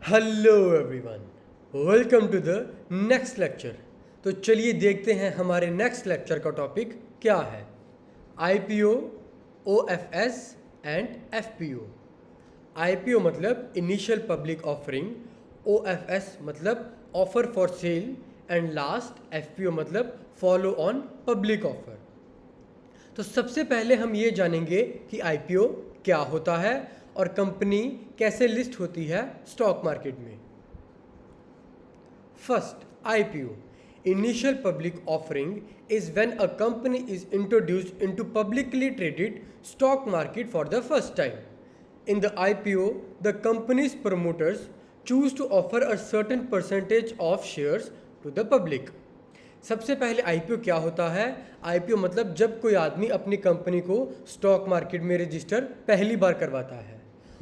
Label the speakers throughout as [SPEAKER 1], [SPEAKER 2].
[SPEAKER 1] Hello everyone, welcome to the next lecture. तो चलिए देखते हैं हमारे नेक्स्ट लेक्चर का टॉपिक क्या है। IPO, OFS and FPO. IPO मतलब इनिशियल पब्लिक ऑफरिंग, ओएफएस मतलब offer for cell and last FPO मतलब फॉलो ऑन पब्लिक ऑफर। तो सबसे पहले हम ये जानेंगे कि आईपीओ क्या होता है और कंपनी कैसे लिस्ट होती है स्टॉक मार्केट में। First, IPO initial public offering is when a company is introduced into publicly traded stock market for the first time. In the IPO, the company's promoters choose to offer a certain percentage of shares to the public. सबसे पहले IPO क्या होता है? IPO मतलब जब कोई आदमी अपनी कंपनी को स्टॉक मार्केट में रजिस्टर पहली बार करवाता है।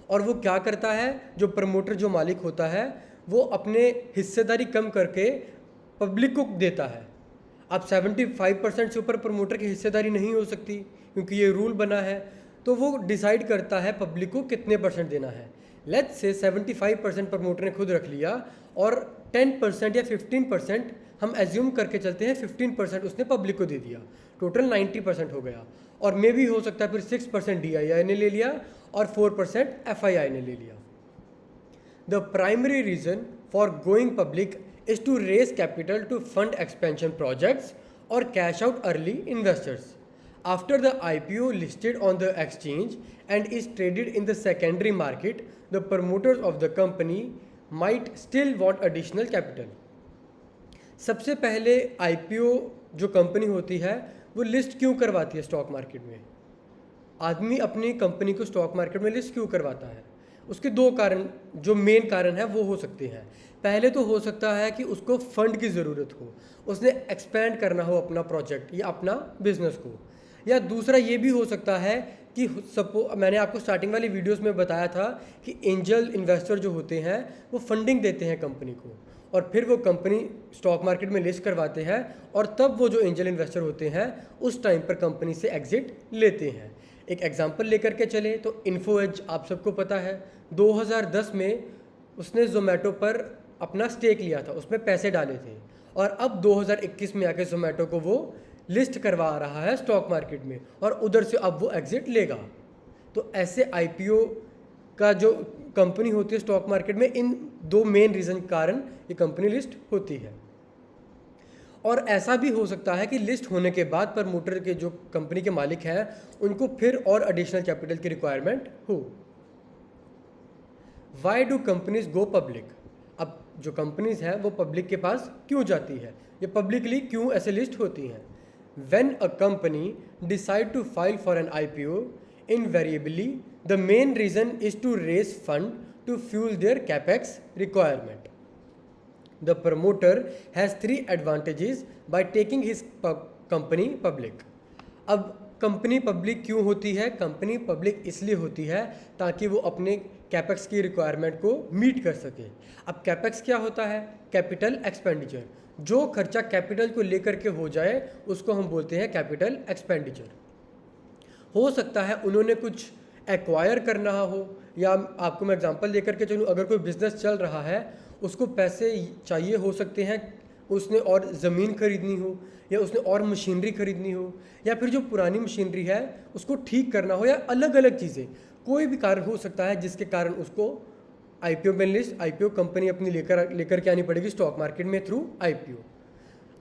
[SPEAKER 1] और वो क्या करता है? जो प्रमोटर, जो मालिक होता है, वो अपने हिस्सेदारी कम करके पब्लिक को देता है। अब 75% से ऊपर प्रमोटर की हिस्सेदारी नहीं हो सकती क्योंकि ये रूल बना है। तो वो डिसाइड करता है पब्लिक को कितने परसेंट देना है। लेट्स से 75% प्रमोटर ने खुद रख लिया और 10% या 15% हम एज्यूम करके चलते हैं, 15% उसने पब्लिक को दे दिया, टोटल 90% हो गया। और मे भी हो सकता है फिर 6% डीआईआई ने ले लिया और 4% एफआईआई ने ले लिया। The primary reason for going public is to raise capital to fund expansion projects or cash out early investors. After the IPO listed on the exchange and is traded in the secondary market, the promoters of the company might still want additional capital. सबसे पहले IPO जो company होती है वो list क्यों करवाती है stock market में? आदमी अपनी कंपनी को स्टॉक मार्केट में लिस्ट क्यों करवाता है? उसके दो कारण, जो मेन कारण है वो हो सकते हैं। पहले तो हो सकता है कि उसको फंड की ज़रूरत हो, उसने एक्सपेंड करना हो अपना प्रोजेक्ट या अपना बिजनेस को। या दूसरा ये भी हो सकता है कि मैंने आपको स्टार्टिंग वाली वीडियोस में बताया था कि एंजल इन्वेस्टर जो होते हैं वो फंडिंग देते हैं कंपनी को और फिर वो कंपनी स्टॉक मार्केट में लिस्ट करवाते हैं और तब वो जो एंजल इन्वेस्टर होते हैं उस टाइम पर कंपनी से एग्जिट लेते हैं। एक एग्जांपल लेकर के चले तो इन्फोएज आप सबको पता है, 2010 में उसने जोमेटो पर अपना स्टेक लिया था, उसमें पैसे डाले थे और अब 2021 में आके जोमेटो को वो लिस्ट करवा रहा है स्टॉक मार्केट में और उधर से अब वो एग्जिट लेगा। तो ऐसे आईपीओ का जो कंपनी होती है स्टॉक मार्केट में, इन दो मेन रीज़न के कारण ये कंपनी लिस्ट होती है। और ऐसा भी हो सकता है कि लिस्ट होने के बाद प्रमोटर के जो कंपनी के मालिक हैं उनको फिर और एडिशनल कैपिटल की रिक्वायरमेंट हो। Why do companies go public? अब जो कंपनीज हैं वो पब्लिक के पास क्यों जाती है, ये पब्लिकली क्यों ऐसे लिस्ट होती हैं? When a company decide to file for an IPO, invariably the main reason is to raise fund to fuel their capex requirement. The promoter has 3 advantages by taking his company public. अब company public क्यों होती है? Company public इसलिए होती है ताकि वो अपने कैपेक्स की रिक्वायरमेंट को मीट कर सके। अब कैपेक्स क्या होता है? Capital expenditure. जो खर्चा कैपिटल को लेकर के हो जाए उसको हम बोलते हैं कैपिटल एक्सपेंडिचर। हो सकता है उन्होंने कुछ एक्वायर करना हो, या आपको मैं एग्जांपल देकर के चलूँ, अगर कोई बिजनेस चल रहा है उसको पैसे चाहिए हो सकते हैं, उसने और ज़मीन खरीदनी हो या उसने और मशीनरी खरीदनी हो या फिर जो पुरानी मशीनरी है उसको ठीक करना हो या अलग अलग चीज़ें, कोई भी कारण हो सकता है जिसके कारण उसको आईपीओ में लिस्ट, आईपीओ कंपनी अपनी लेकर के आनी पड़ेगी स्टॉक मार्केट में थ्रू आईपीओ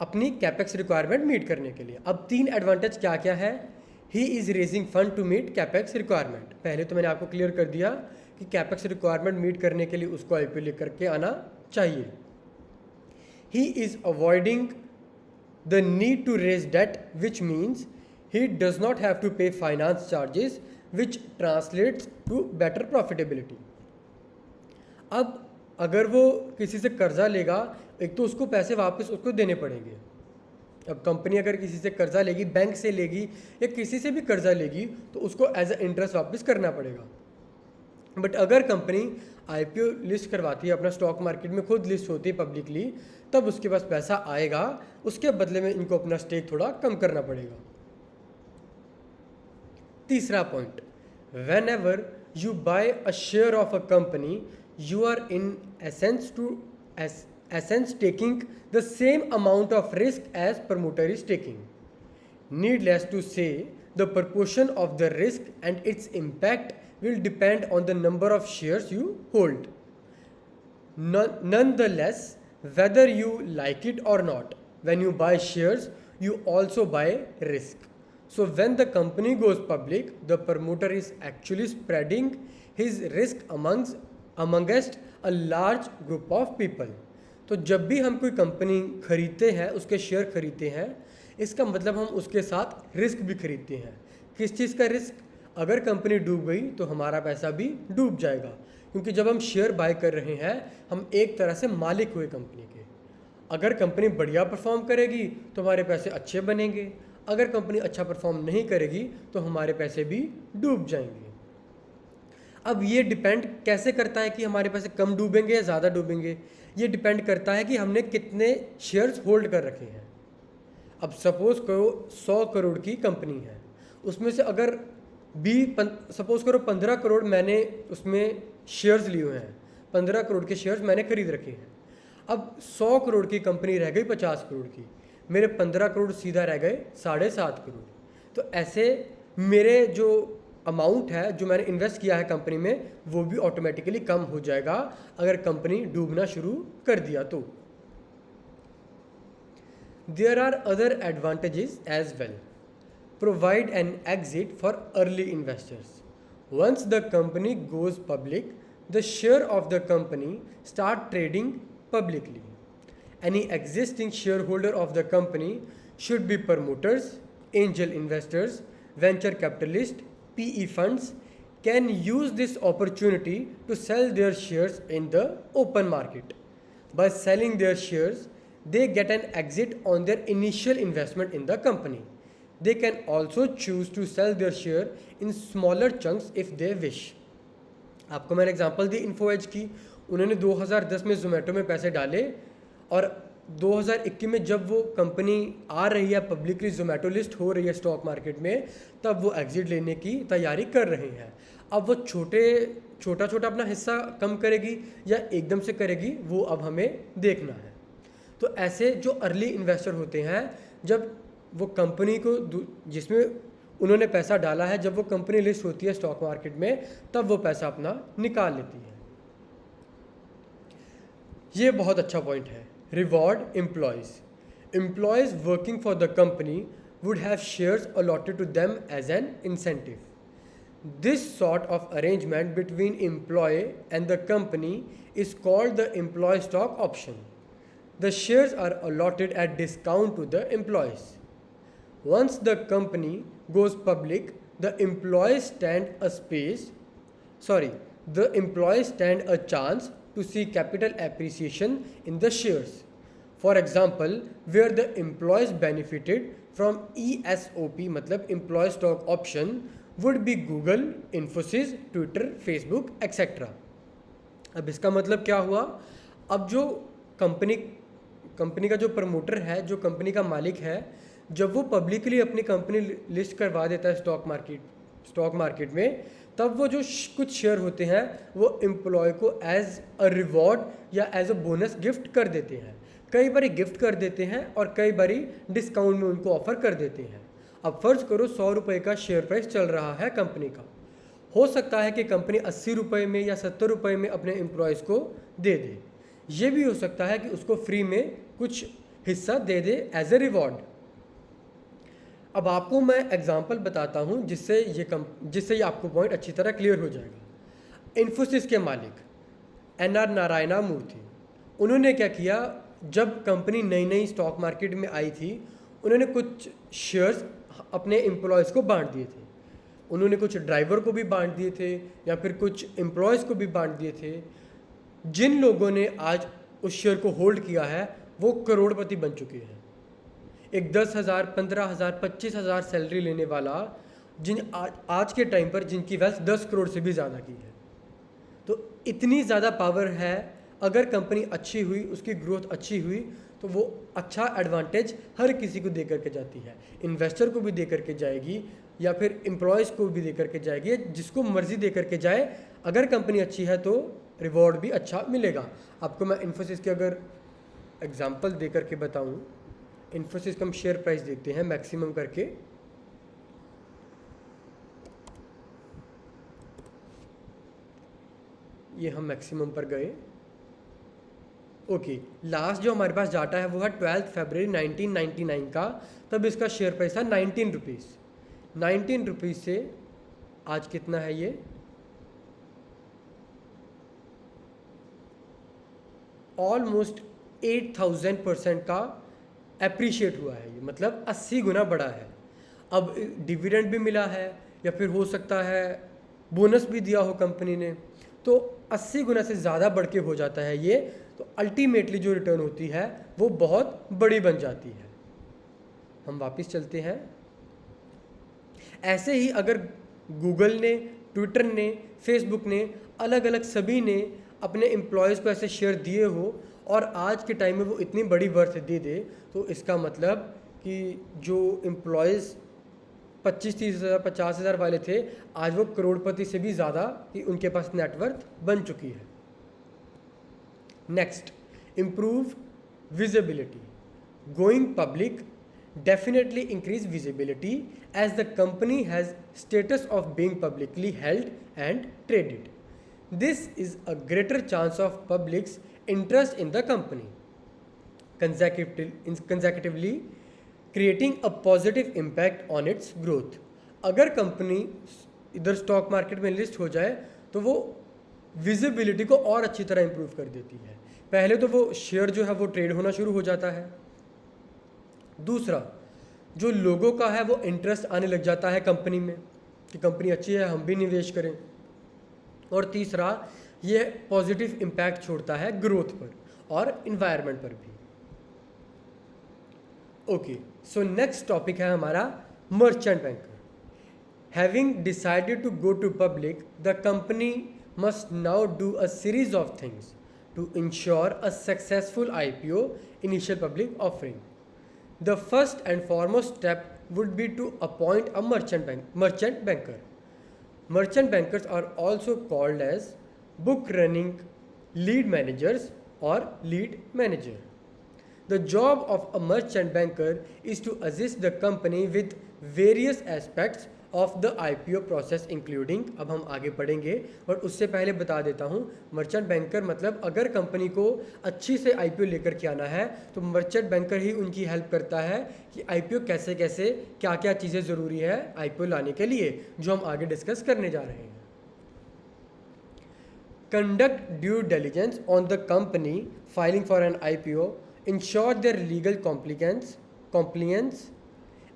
[SPEAKER 1] अपनी कैपेक्स रिक्वायरमेंट मीट करने के लिए। अब 3 एडवांटेज क्या क्या है? He is raising fund to meet capex requirement. पहले तो मैंने आपको क्लियर कर दिया कि कैपेक्स रिक्वायरमेंट मीट करने के लिए उसको आईपीओ लेकर के आना चाहिए। He is avoiding the need to raise debt which means he does not have to pay finance charges which translates to better profitability. अब अगर वो किसी से कर्जा लेगा, एक तो उसको पैसे वापस उसको देने पड़ेंगे। अब कंपनी अगर किसी से कर्जा लेगी, बैंक से लेगी या किसी से भी कर्जा लेगी, तो उसको एज अ इंटरेस्ट वापस करना पड़ेगा। बट अगर कंपनी आईपीओ लिस्ट करवाती है, अपना स्टॉक मार्केट में खुद लिस्ट होती है पब्लिकली, तब उसके पास पैसा आएगा, उसके बदले में इनको अपना स्टेक थोड़ा कम करना पड़ेगा। तीसरा point, when ever you buy a share of a company, you are in essence taking the same amount of risk as promoter is taking. Needless to say, the proportion of the risk and its impact will depend on the number of shares you hold. Nonetheless, whether you like it or not, when you buy shares, you also buy risk. So, when the company goes public, the promoter is actually spreading his risk amongst a large group of people. तो जब भी हम कोई company खरीदते हैं, उसके share खरीदते हैं, इसका मतलब हम उसके साथ रिस्क भी खरीदते हैं. किस चीज़ का रिस्क? अगर कंपनी डूब गई तो हमारा पैसा भी डूब जाएगा, क्योंकि जब हम शेयर बाय कर रहे हैं हम एक तरह से मालिक हुए कंपनी के. अगर कंपनी बढ़िया परफॉर्म करेगी तो हमारे पैसे अच्छे बनेंगे, अगर कंपनी अच्छा परफॉर्म नहीं करेगी तो हमारे पैसे भी डूब जाएंगे. अब ये डिपेंड कैसे करता है कि हमारे पैसे कम डूबेंगे या ज़्यादा डूबेंगे? ये डिपेंड करता है कि हमने कितने शेयर्स होल्ड कर रखे हैं. अब सपोज़ करो 100 करोड़ की कंपनी है, उसमें से अगर सपोज़ करो 15 करोड़ मैंने उसमें शेयर्स लिए हुए हैं, 15 करोड़ के शेयर्स मैंने खरीद रखे हैं. अब 100 करोड़ की कंपनी रह गई 50 करोड़ की, मेरे 15 करोड़ सीधा रह गए 7.5 करोड़. तो ऐसे मेरे जो अमाउंट है जो मैंने इन्वेस्ट किया है कंपनी में, वो भी ऑटोमेटिकली कम हो जाएगा अगर कंपनी डूबना शुरू कर दिया तो. There are other advantages as well. Provide an exit for early investors. Once the company goes public, the share of the company start trading publicly. Any existing shareholder of the company should be promoters, angel investors, venture capitalists, PE funds can use this opportunity to sell their shares in the open market. By selling their shares, they get an exit on their initial investment in the company. They can also choose to sell their share in smaller chunks if they wish. आपको मैंने example दी इन्फोएज की. उन्होंने 2010 में जोमेटो में पैसे डाले और 2021 में जब वो कंपनी आ रही है पब्लिकली, जोमेटो लिस्ट हो रही है स्टॉक मार्केट में, तब वो एग्जिट लेने की तैयारी कर रहे हैं. अब वो छोटा छोटा अपना हिस्सा कम करेगी या एकदम से करेगी, वो अब हमें देखना है. तो ऐसे जो अर्ली इन्वेस्टर होते हैं, जब वो कंपनी को जिसमें उन्होंने पैसा डाला है, जब वो कंपनी लिस्ट होती है स्टॉक मार्केट में, तब वो पैसा अपना निकाल लेती है. ये बहुत अच्छा पॉइंट है. Reward employees. Employees working for the company would have shares allotted to them as an incentive. This sort of arrangement between employee and the company is called the employee stock option. The shares are allotted at discount to the employees. Once the company goes public, the employees stand a chance to see capital appreciation in the shares. For example, where the employees benefited from ESOP, मतलब employee stock option, would be Google, Infosys, Twitter, Facebook, etc. अब इसका मतलब क्या हुआ? अब जो company का जो प्रमोटर है, जो कंपनी का मालिक है, जब वो पब्लिकली अपनी कंपनी लिस्ट करवा देता है स्टॉक मार्केट में, तब वो जो कुछ शेयर होते हैं वो एम्प्लॉय को एज अ रिवॉर्ड या एज अ बोनस गिफ्ट कर देते हैं. कई बारी गिफ्ट कर देते हैं और कई बारी डिस्काउंट में उनको ऑफर कर देते हैं. अब फ़र्ज़ करो 100 रुपये का शेयर प्राइस चल रहा है कंपनी का. हो सकता है कि कंपनी 80 रुपये में या 70 रुपये में अपने एम्प्लॉयज़ को दे दे. ये भी हो सकता है कि उसको फ्री में कुछ हिस्सा दे दे एज ए रिवॉर्ड. अब आपको मैं एग्जांपल बताता हूँ जिससे ये आपको पॉइंट अच्छी तरह क्लियर हो जाएगा. इन्फोसिस के मालिक NR नारायण मूर्ति, उन्होंने क्या किया, जब कंपनी नई स्टॉक मार्केट में आई थी, उन्होंने कुछ शेयर्स अपने एम्प्लॉयज़ को बांट दिए थे. उन्होंने कुछ ड्राइवर को भी बांट दिए थे या फिर कुछ एम्प्लॉयज़ को भी बांट दिए थे. जिन लोगों ने आज उस शेयर को होल्ड किया है वो करोड़पति बन चुके हैं. एक 10,000, 15,000, 25,000 सैलरी लेने वाला आज के टाइम पर जिनकी वेल्थ 10 करोड़ से भी ज़्यादा की है. तो इतनी ज़्यादा पावर है. अगर कंपनी अच्छी हुई, उसकी ग्रोथ अच्छी हुई, तो वो अच्छा एडवांटेज हर किसी को दे करके जाती है. इन्वेस्टर को भी दे करके जाएगी या फिर एम्प्लॉयज़ को भी दे करके जाएगी, जिसको मर्जी दे करके जाए. अगर कंपनी अच्छी है तो रिवॉर्ड भी अच्छा मिलेगा। आपको मैं इन्फोसिस के अगर एग्जांपल दे करके बताऊं, इन्फोसिस का हम शेयर प्राइस देखते हैं मैक्सिमम करके। ये हम मैक्सिमम पर गए। ओके, लास्ट जो हमारे पास डाटा है वो है 12 फरवरी 1999 का, तब इसका शेयर प्राइस था 19 रुपीज़। 19 रुपीज़ से आज कितना है ये, ऑलमोस्ट 8000% का एप्रिशिएट हुआ है ये, मतलब 80 गुना बढ़ा है। अब डिविडेंड भी मिला है या फिर हो सकता है बोनस भी दिया हो कंपनी ने, तो 80 गुना से ज़्यादा बढ़ के हो जाता है ये, तो अल्टीमेटली जो रिटर्न होती है वो बहुत बड़ी बन जाती है। हम वापस चलते हैं। ऐसे ही अगर गूगल ने, ट्विटर ने, फेसबुक ने, अलग अलग सभी ने अपने एम्प्लॉयज़ को ऐसे शेयर दिए हो और आज के टाइम में वो इतनी बड़ी वर्थ दे दे, तो इसका मतलब कि जो एम्प्लॉयज़ 25-30 हज़ार 50 हज़ार वाले थे, आज वो करोड़पति से भी ज़्यादा कि उनके पास नेटवर्थ बन चुकी है। Next, improve visibility. Going public definitely increase visibility as the company has status of being publicly held and traded. This is a greater chance of public's interest in the company, consecutively creating a positive impact on its growth. अगर company इधर stock market में list हो जाए तो वो visibility को और अच्छी तरह इंप्रूव कर देती है। पहले तो वो शेयर जो है वो ट्रेड होना शुरू हो जाता है, दूसरा जो लोगों का है वो इंटरेस्ट आने लग जाता है कंपनी में कि कंपनी अच्छी है, हम भी निवेश करें, और तीसरा ये पॉजिटिव इम्पैक्ट छोड़ता है ग्रोथ पर और इन्वायरमेंट पर भी। ओके, सो नेक्स्ट टॉपिक है हमारा merchant banker. Having decided to go to public, the company must now do a series of things to ensure a successful IPO, initial public offering. The first and foremost step would be to appoint a merchant banker. Merchant bankers are also called as book running lead managers or lead manager. The job of a merchant banker is to assist the company with various aspects of the IPO process including, अब हम आगे पढ़ेंगे और उससे पहले बता देता हूँ, मर्चेंट बैंकर मतलब अगर कंपनी को अच्छी से IPO लेकर के आना है तो मर्चेंट बैंकर ही उनकी हेल्प करता है कि IPO कैसे कैसे क्या क्या चीज़ें ज़रूरी है IPO लाने के लिए, जो हम आगे डिस्कस करने जा रहे हैं। Conduct due diligence on the company filing for an IPO, ensure their legal compliance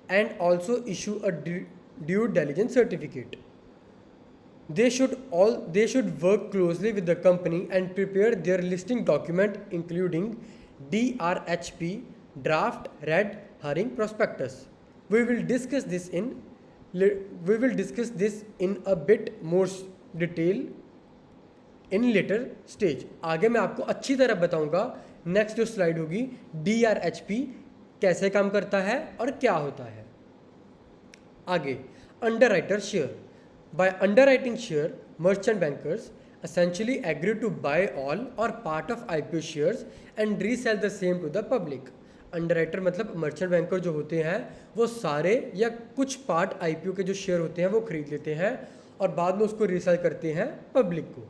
[SPEAKER 1] and also issue a due diligence certificate. They should work closely with the company and prepare their listing document including DRHP, draft red herring prospectus. We will discuss this in a bit more detail in later stage. आगे मैं आपको अच्छी तरह बताऊंगा। Next जो slide होगी DRHP कैसे काम करता है और क्या होता है। आगे, underwriter share. By underwriting share, merchant bankers essentially agree to buy all or part of IPO shares and resell the same to the public. Underwriter मतलब मर्चेंट बैंकर जो होते हैं वो सारे या कुछ पार्ट IPO के जो शेयर होते हैं वो खरीद लेते हैं और बाद में उसको रीसेल करते हैं पब्लिक को।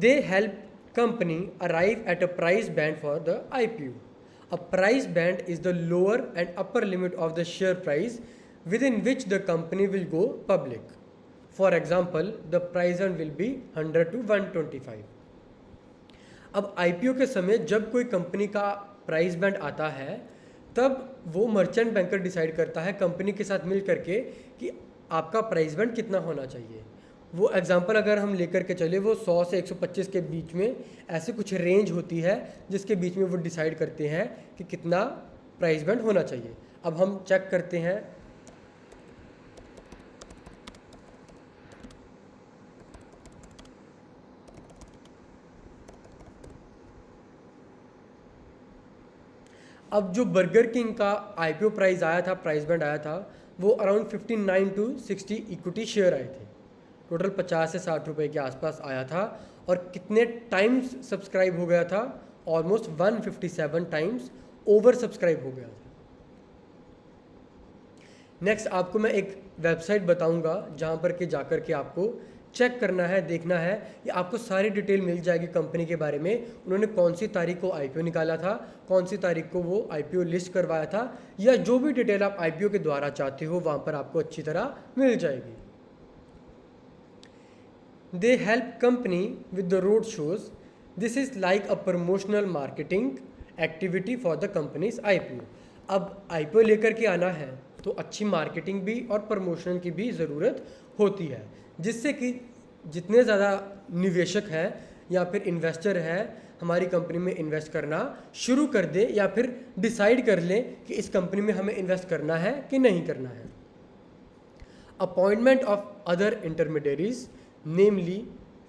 [SPEAKER 1] They help company arrive at a price band for the IPO. A price band is the lower and upper limit of the share price within which the company will go public. For example, the price band will be 100 to 125. अब IPO के समय जब कोई company का price band आता है तब वो मर्चेंट बैंकर डिसाइड करता है कंपनी के साथ मिल करके कि आपका प्राइस बैंड कितना होना चाहिए। वो एग्जांपल अगर हम लेकर के चले, वो 100 से 125 के बीच में ऐसे कुछ रेंज होती है जिसके बीच में वो डिसाइड करते हैं कि कितना प्राइस बैंड होना चाहिए। अब हम चेक करते हैं। अब जो बर्गर किंग का IPO प्राइस आया था, प्राइस बैंड आया था, वो अराउंड 59 to 60 इक्विटी शेयर आए थे। टोटल 50 से 60 रुपए के आसपास आया था और कितने टाइम्स सब्सक्राइब हो गया था? ऑलमोस्ट 157 टाइम्स ओवर सब्सक्राइब हो गया था। नेक्स्ट आपको मैं एक वेबसाइट बताऊंगा जहां पर के जाकर के आपको चेक करना है, देखना है, ये आपको सारी डिटेल मिल जाएगी कंपनी के बारे में। उन्होंने कौन सी तारीख को आईपीओ निकाला था, कौन सी तारीख को वो आईपीओ लिस्ट करवाया था, या जो भी डिटेल आप आईपीओ के द्वारा चाहते हो वहाँ पर आपको अच्छी तरह मिल जाएगी। They help company with the road shows. This is like a promotional marketing activity for the companies IPO. अब आईपीओ लेकर के आना है तो अच्छी मार्केटिंग भी और प्रमोशन की भी ज़रूरत होती है, जिससे कि जितने ज़्यादा निवेशक हैं या फिर इन्वेस्टर हैं हमारी कंपनी में इन्वेस्ट करना शुरू कर दे या फिर डिसाइड कर लें कि इस कंपनी में हमें इन्वेस्ट करना है कि नहीं करना है। Appointment of other intermediaries namely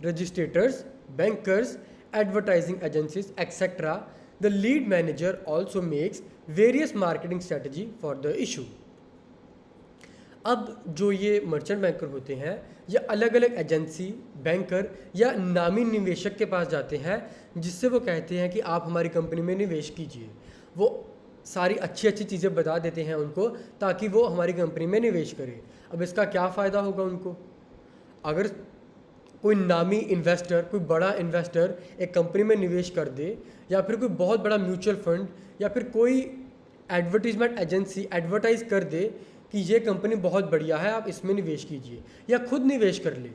[SPEAKER 1] registrars, bankers, advertising agencies etcetera. The lead manager also makes various marketing strategy for the issue. अब जो ये मर्चेंट बैंकर होते हैं ये अलग अलग एजेंसी, बैंकर या नामी निवेशक के पास जाते हैं, जिससे वो कहते हैं कि आप हमारी कंपनी में निवेश कीजिए। वो सारी अच्छी अच्छी चीज़ें बता देते हैं उनको ताकि वो हमारी कंपनी में निवेश करें। अब इसका क्या फ़ायदा होगा उनको? अगर कोई नामी इन्वेस्टर, कोई बड़ा इन्वेस्टर एक कंपनी में निवेश कर दे, या फिर कोई बहुत बड़ा म्यूचुअल फंड या फिर कोई एडवर्टीजमेंट एजेंसी एडवर्टाइज कर दे कि ये कंपनी बहुत बढ़िया है, आप इसमें निवेश कीजिए, या खुद निवेश कर ले,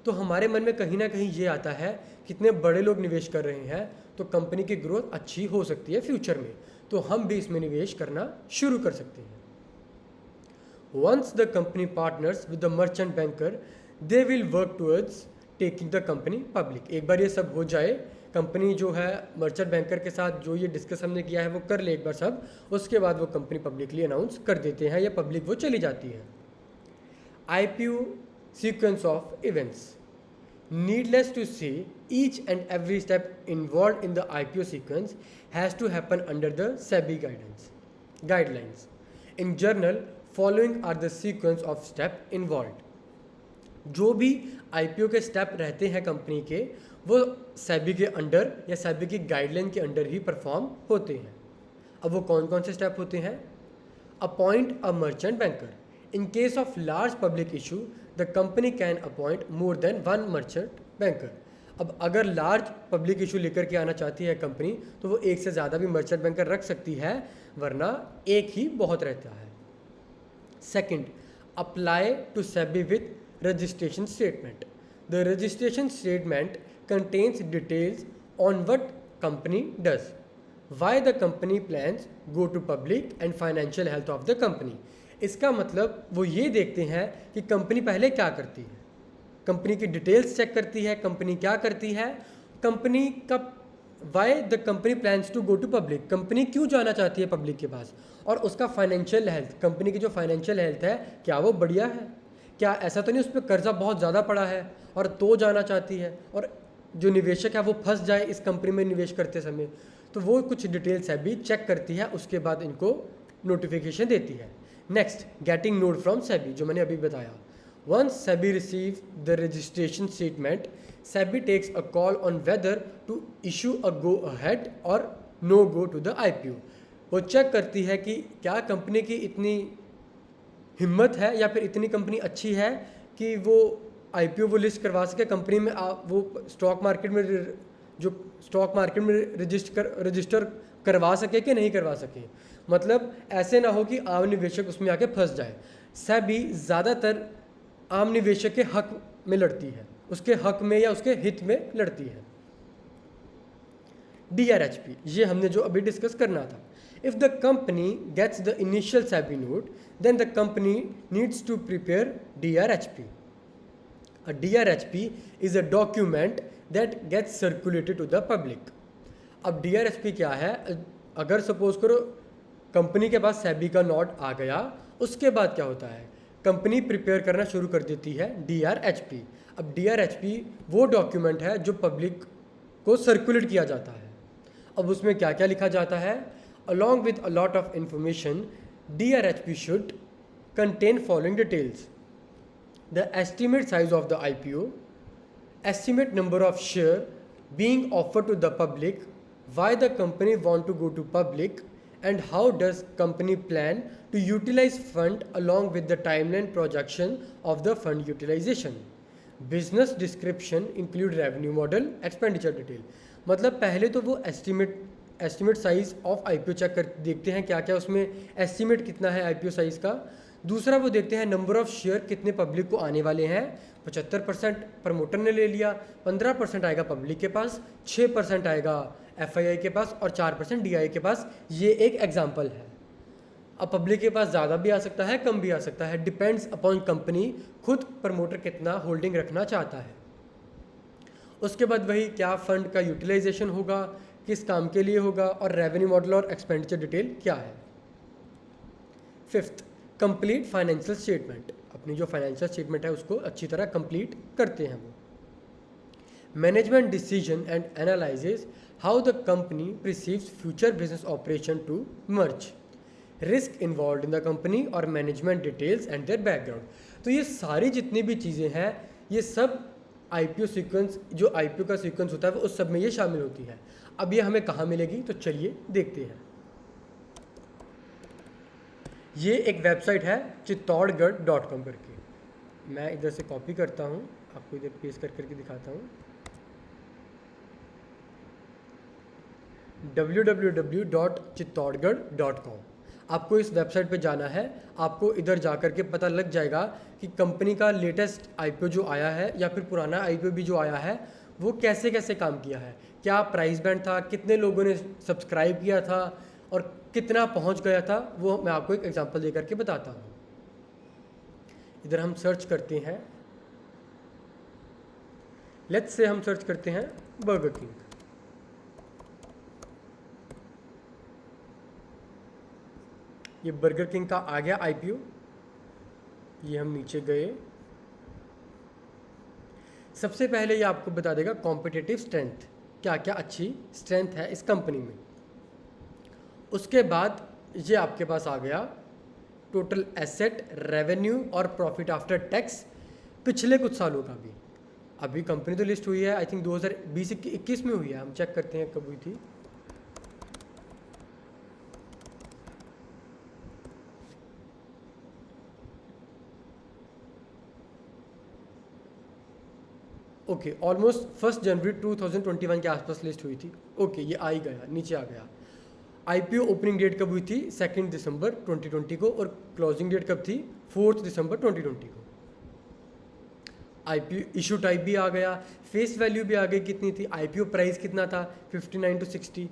[SPEAKER 1] तो हमारे मन में कहीं ना कहीं ये आता है कितने बड़े लोग निवेश कर रहे हैं तो कंपनी की ग्रोथ अच्छी हो सकती है फ्यूचर में, तो हम भी इसमें निवेश करना शुरू कर सकते हैं। Once the company partners with the merchant banker they will work towards taking the company public. एक बार ये सब हो जाए, कंपनी जो है मर्चेंट बैंकर के साथ जो ये डिस्कस हमने किया है वो कर ले एक बार सब, उसके बाद वो कंपनी पब्लिकली अनाउंस कर देते हैं या पब्लिक वो चली जाती है। IPO sequence of events. Needless to say each and every step involve in the IPO sequence has to happen under the SEBI guidelines. In general following are the sequence of step involve. जो भी IPO के step रहते हैं company के, वो सेबी के under या सेबी की गाइडलाइन के अंडर ही परफॉर्म होते हैं। अब वो कौन कौन से स्टेप होते हैं? Appoint a merchant banker. In case of large public issue the company can appoint more than one merchant banker. अब अगर लार्ज पब्लिक इशू लेकर के आना चाहती है कंपनी तो वो एक से ज़्यादा भी मर्चेंट बैंकर रख सकती है, वरना एक ही बहुत रहता है। Second, apply to SEBI with registration statement. The registration statement contains details on what company does, why the company plans go to public and financial health of the company. इसका मतलब वो ये देखते हैं कि कंपनी पहले क्या करती है, कंपनी की डिटेल्स चेक करती है, कंपनी क्या करती है, कंपनी का why the company plans to go to public, company क्यों जाना चाहती है पब्लिक के पास, और उसका फाइनेंशियल हेल्थ, कंपनी की जो फाइनेंशियल हेल्थ है क्या वो बढ़िया है, क्या ऐसा तो नहीं उस पर कर्जा बहुत ज़्यादा पड़ा है और तो जाना चाहती है, और जो निवेशक है वो फंस जाए इस कंपनी में निवेश करते समय। तो वो कुछ डिटेल्स है भी चेक करती है, उसके बाद इनको नोटिफिकेशन देती है। Next, getting note from SEBI, जो मैंने अभी बताया। Once SEBI receive the registration statement, SEBI takes a call on whether to issue a go ahead or no go to the IPO. वो चेक करती है कि क्या कंपनी की इतनी हिम्मत है या फिर इतनी कंपनी अच्छी है कि वो आईपीओ वो लिस्ट करवा सके, कंपनी में वो स्टॉक मार्केट में जो स्टॉक मार्केट में रजिस्टर करवा सके कि नहीं करवा सके। मतलब ऐसे ना हो कि आम निवेशक उसमें आके फंस जाए। सेबी ज़्यादातर आम निवेशक के हक में लड़ती है, उसके हक में या उसके हित में लड़ती है। DRHP, ये हमने जो अभी डिस्कस करना था। If the company gets the initial SEBI note, then the company needs to prepare DRHP. A DRHP is a document that gets circulated to the public. अब DRHP क्या है? अगर सपोज करो कंपनी के पास सेबी का नोट आ गया, उसके बाद क्या होता है, कंपनी प्रिपेयर करना शुरू कर देती है DRHP। अब DRHP वो डॉक्यूमेंट है जो पब्लिक को सर्कुलेट किया जाता है। अब उसमें क्या क्या लिखा जाता है? Along with a lot of information, DRHP should contain following details: the estimate size of the IPO, estimate number of share being offered to the public, why the company want to go to public, and how does company plan to utilize fund along with the timeline projection of the fund utilization. Business description include revenue model, expenditure detail. मतलब पहले तो वो estimate size of IPO check कर देखते हैं क्या क्या उसमें एस्टिमेट कितना है आईपीओ साइज का। दूसरा वो देखते हैं नंबर ऑफ शेयर कितने पब्लिक को आने वाले हैं। 75% प्रमोटर ने ले लिया, 15% आएगा पब्लिक के पास, 6% आएगा एफआईआई के पास और 4% डीआई के पास। ये एक एग्जांपल है। अब पब्लिक के पास ज़्यादा भी आ सकता है, कम भी आ सकता है, डिपेंड्स अपॉन कंपनी खुद प्रमोटर कितना होल्डिंग रखना चाहता है। उसके बाद वही क्या फंड का यूटिलाइजेशन होगा, किस काम के लिए होगा, और रेवेन्यू मॉडल और एक्सपेंडिचर डिटेल क्या है। Fifth, complete financial statement. अपनी जो फाइनेंशियल स्टेटमेंट है उसको अच्छी तरह कंप्लीट करते हैं वो। Management decision and analyses how the company perceives future business operation to merge, risk involve in the company और management details and their background. तो ये सारी जितनी भी चीज़ें हैं ये सब आईपीओ सीक्वेंस, जो आईपीओ का सीक्वेंस होता है वो उस सब में ये शामिल होती है। अब ये हमें कहाँ मिलेगी, तो चलिए देखते हैं। ये एक वेबसाइट है चित्तौड़गढ़.com करके। मैं इधर से कॉपी करता हूँ, आपको इधर पेस्ट कर करके दिखाता हूँ। www.चित्तौड़गढ़.com। आपको इस वेबसाइट पे जाना है। आपको इधर जा कर के पता लग जाएगा कि कंपनी का लेटेस्ट आईपीओ जो आया है या फिर पुराना आईपीओ भी जो आया है वो कैसे कैसे काम किया है, क्या प्राइस बैंड था, कितने लोगों ने सब्सक्राइब किया था और कितना पहुंच गया था, वो मैं आपको एक एग्जांपल दे करके बताता हूँ। इधर हम सर्च करते हैं, लेट्स से हम सर्च करते हैं बर्गर किंग। ये बर्गर किंग का आ गया आईपीओ। ये हम नीचे गए, सबसे पहले ये आपको बता देगा कॉम्पिटिटिव स्ट्रेंथ, क्या क्या अच्छी स्ट्रेंथ है इस कंपनी में। उसके बाद ये आपके पास आ गया टोटल एसेट, रेवेन्यू और प्रॉफिट आफ्टर टैक्स पिछले कुछ सालों का भी। अभी कंपनी तो लिस्ट हुई है आई थिंक 2020-21 में हुई है, हम चेक करते हैं कब हुई थी। ओके, ऑलमोस्ट 1 जनवरी 2021 के आसपास लिस्ट हुई थी। ओके, ये आ ही गया, नीचे आ गया। आईपीओ ओपनिंग डेट कब हुई थी, 2 दिसंबर 2020 को, और क्लोजिंग डेट कब थी, 4 दिसंबर 2020 को। आईपीओ इशू टाइप भी आ गया, फेस वैल्यू भी आ गई कितनी थी, आईपीओ प्राइस कितना था 59 to 60,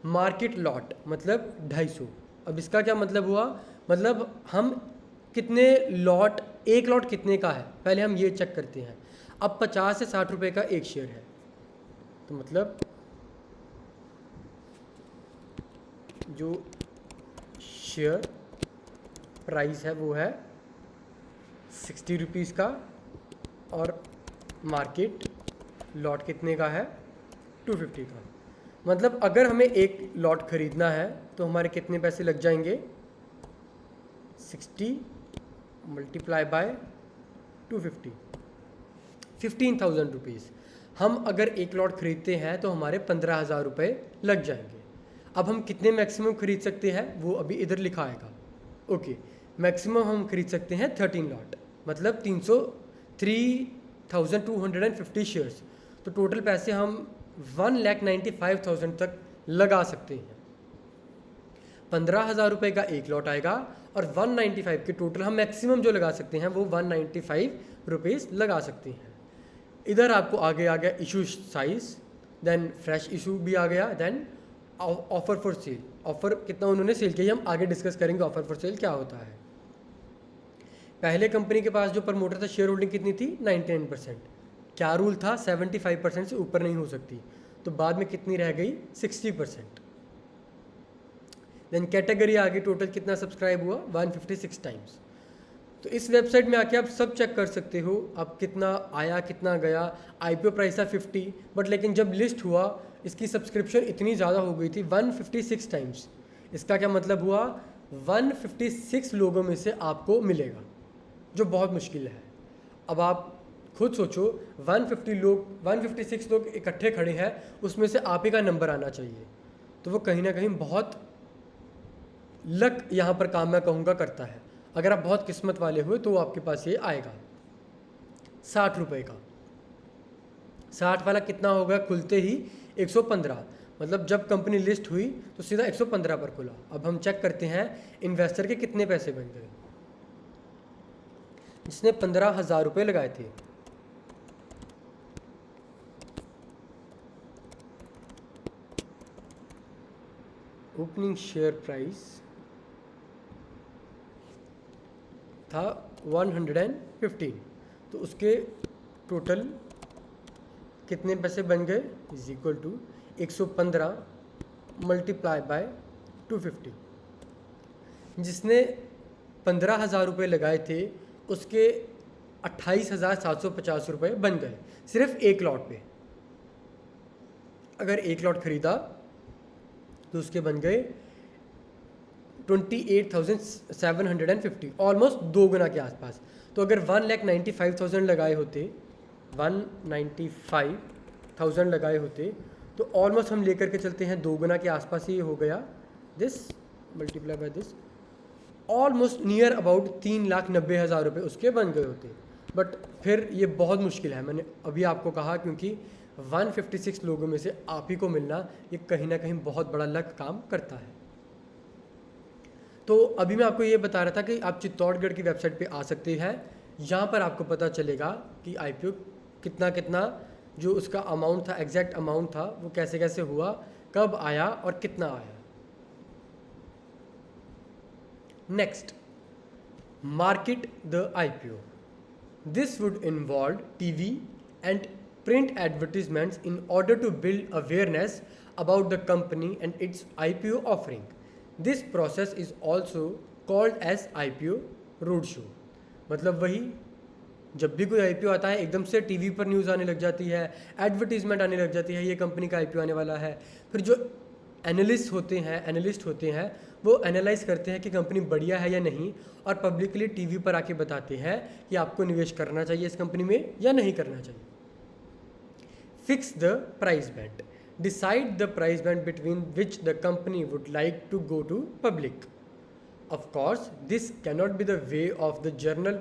[SPEAKER 1] मार्केट लॉट मतलब 250। अब इसका क्या मतलब हुआ, मतलब हम कितने लॉट, एक लॉट कितने का है पहले हम ये चेक करते हैं। अब 50 से 60 रुपए का एक शेयर है, तो मतलब जो शेयर प्राइस है वो है 60 रुपीज़ का, और मार्केट लॉट कितने का है 250 का। मतलब अगर हमें एक लॉट खरीदना है तो हमारे कितने पैसे लग जाएंगे, 60 मल्टीप्लाई बाय 250, 15,000 रुपीज़। हम अगर एक लॉट खरीदते हैं तो हमारे 15,000 रुपये लग जाएंगे। अब हम कितने मैक्सिमम खरीद सकते हैं वो अभी इधर लिखा आएगा। ओके, मैक्सिमम हम खरीद सकते हैं 13 लॉट, मतलब 3,250 शेयर्स। तो टोटल पैसे हम 1,95,000 तक लगा सकते हैं। 15,000 रुपये का एक लॉट आएगा और 195 के टोटल हम मैक्सिमम जो लगा सकते हैं वो 195 रुपीज़ लगा सकते हैं। इधर आपको आगे आ गया issue size, then fresh issue भी आ गया, then offer for sale, offer कितना उन्होंने सेल किया हम आगे डिस्कस करेंगे ऑफर फॉर सेल क्या होता है। पहले कंपनी के पास जो प्रमोटर था शेयर होल्डिंग कितनी थी 99%, क्या रूल था 75% से ऊपर नहीं हो सकती, तो बाद में कितनी रह गई 60%। देन कैटेगरी आ गई, टोटल कितना सब्सक्राइब हुआ 156 टाइम्स। तो इस वेबसाइट में आके आप सब चेक कर सकते हो, आप कितना आया कितना गया। आईपीओ प्राइस था 50, बट लेकिन जब लिस्ट हुआ इसकी सब्सक्रिप्शन इतनी ज़्यादा हो गई थी 156 टाइम्स। इसका क्या मतलब हुआ 156 लोगों में से आपको मिलेगा, जो बहुत मुश्किल है। अब आप खुद सोचो 156 लोग इकट्ठे खड़े हैं, उसमें से आप ही का नंबर आना चाहिए, तो वो कहीं ना कहीं बहुत लक यहाँ पर काम मैं कहूँगा करता है। अगर आप बहुत किस्मत वाले हुए तो आपके पास ये आएगा 60 रुपये का। 60 वाला कितना होगा खुलते ही 115, मतलब जब कंपनी लिस्ट हुई तो सीधा 115 पर खुला। अब हम चेक करते हैं इन्वेस्टर के कितने पैसे बन गए। जिसने 15,000 रुपये लगाए थे, ओपनिंग शेयर प्राइस था 115, तो उसके टोटल कितने पैसे बन गए is equal to 115 multiply by 250। जिसने 15,000 रुपये लगाए थे उसके 28,750 रुपये बन गए सिर्फ एक लॉट पे। अगर एक लॉट खरीदा तो उसके बन गए 28,750, ऑलमोस्ट 2 गुना के आसपास। तो अगर 1,95,000 लगाए होते, 195,000 लगाए होते तो ऑलमोस्ट हम लेकर के चलते हैं 2 गुना के आसपास ही हो गया। This multiply by this, almost near about 3,90,000 रुपये उसके बन गए होते। बट फिर ये बहुत मुश्किल है, मैंने अभी आपको कहा, क्योंकि 156 लोगों में से आप ही को मिलना ये कहीं ना कहीं बहुत बड़ा लक काम करता है। तो अभी मैं आपको ये बता रहा था कि आप चित्तौड़गढ़ की वेबसाइट पे आ सकते हैं। यहाँ पर आपको पता चलेगा कि IPO कितना कितना जो उसका अमाउंट था, एग्जैक्ट अमाउंट था, वो कैसे कैसे हुआ, कब आया और कितना आया। Next, market the IPO. This would involve TV and print advertisements in order to build awareness about the company and its IPO offering. This process is also called as IPO roadshow. मतलब वही, जब भी कोई IPO आता है एकदम से TV पर न्यूज़ आने लग जाती है, एडवर्टीजमेंट आने लग जाती है, ये कंपनी का IPO आने वाला है। फिर जो एनालिस्ट होते हैं वो एनालाइज करते हैं कि कंपनी बढ़िया है या नहीं, और पब्लिकली टीवी पर आके बताते हैं कि आपको निवेश करना चाहिए इस कंपनी में या नहीं करना चाहिए। Fix the price band, decide the price band between which the company would like to go to public. Of course this cannot be the way of the general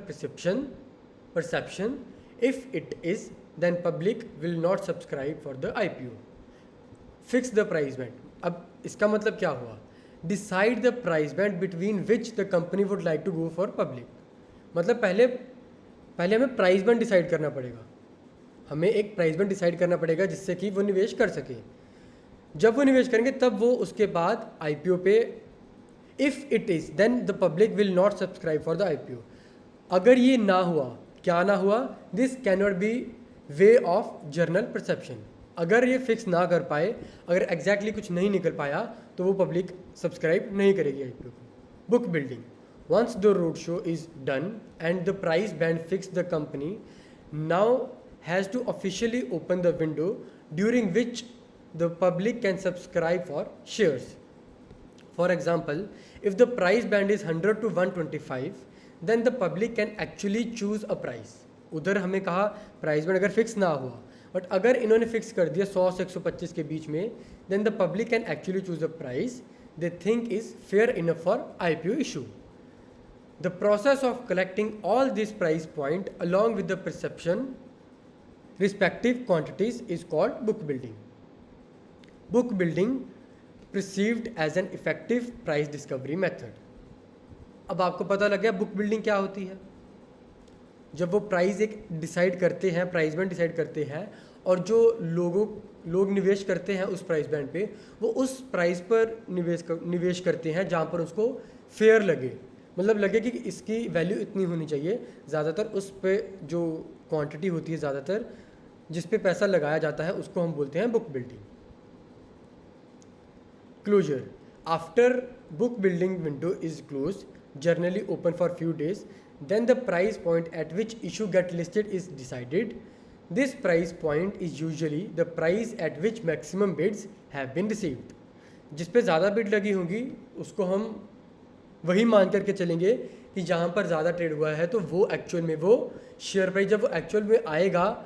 [SPEAKER 1] perception. If it is then public will not subscribe for the IPO। Fix the price band, अब इसका मतलब क्या हुआ? Decide the price band between which the company would like to go for public. मतलब पहले हमें price band decide करना पड़ेगा, हमें एक प्राइस बैंड डिसाइड करना पड़ेगा जिससे कि वो निवेश कर सके। जब वो निवेश करेंगे तब वो उसके बाद IPO पे, if it is then the public will not subscribe for the IPO। अगर ये ना हुआ, क्या ना हुआ? This can not be way of general perception. अगर ये फिक्स ना कर पाए, अगर एग्जैक्टली कुछ नहीं निकल पाया, तो वो पब्लिक सब्सक्राइब नहीं करेगी IPO को। Book building, once the road show is done and the price band fix, the company now has to officially open the window during which the public can subscribe for shares. For example, if the price band is 100 to 125, then the public can actually choose a price. उधर हमें कहा price band अगर fix ना हुआ, but अगर इन्होंने fix कर दिया 100 से 125 के बीच में, then the public can actually choose a price they think is fair enough for IPO issue. The process of collecting all these price point along with the perception respective quantities is called book building. Book building perceived as an effective price discovery method. अब आपको पता लग गया book building क्या होती है। जब वो प्राइस एक डिसाइड करते हैं, प्राइस बैंड डिसाइड करते हैं, और जो लोग निवेश करते हैं उस प्राइस बैंड पे, वो उस प्राइस पर निवेश करते हैं जहाँ पर उसको फेयर लगे, मतलब लगे कि इसकी वैल्यू इतनी होनी चाहिए। ज़्यादातर उस पे जो क्वांटिटी होती है, ज़्यादातर जिस पे पैसा लगाया जाता है, उसको हम बोलते हैं book building. Closure. After book building window is closed, generally open for few days, then the price point at which issue get listed is decided. This price point is usually the price at which maximum bids have been received. जिस पे ज़्यादा bid लगी होंगी उसको हम वही मान करके चलेंगे कि जहाँ पर ज़्यादा ट्रेड हुआ है तो वो एक्चुअल में वो शेयर प्राइस जब वो एक्चुअल में आएगा,